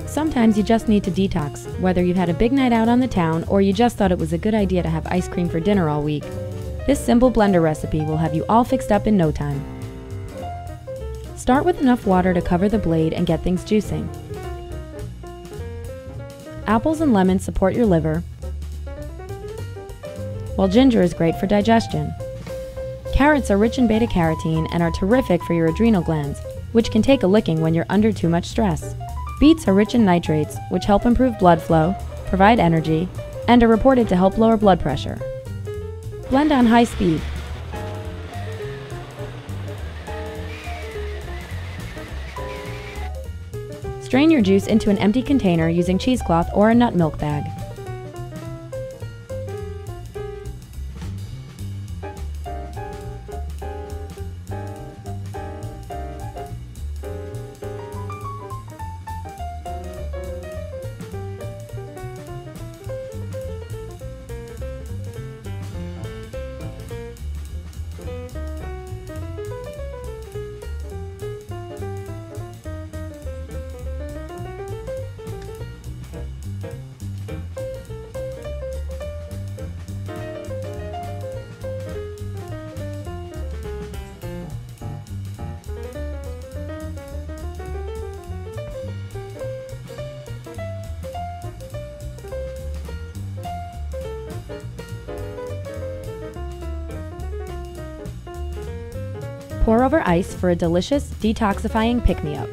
Sometimes you just need to detox, whether you've had a big night out on the town or you just thought it was a good idea to have ice cream for dinner all week. This simple blender recipe will have you all fixed up in no time. Start with enough water to cover the blade and get things juicing. Apples and lemons support your liver, while ginger is great for digestion. Carrots are rich in beta-carotene and are terrific for your adrenal glands, which can take a licking when you're under too much stress. Beets are rich in nitrates, which help improve blood flow, provide energy, and are reported to help lower blood pressure. Blend on high speed. Strain your juice into an empty container using cheesecloth or a nut milk bag. Pour over ice for a delicious, detoxifying pick-me-up.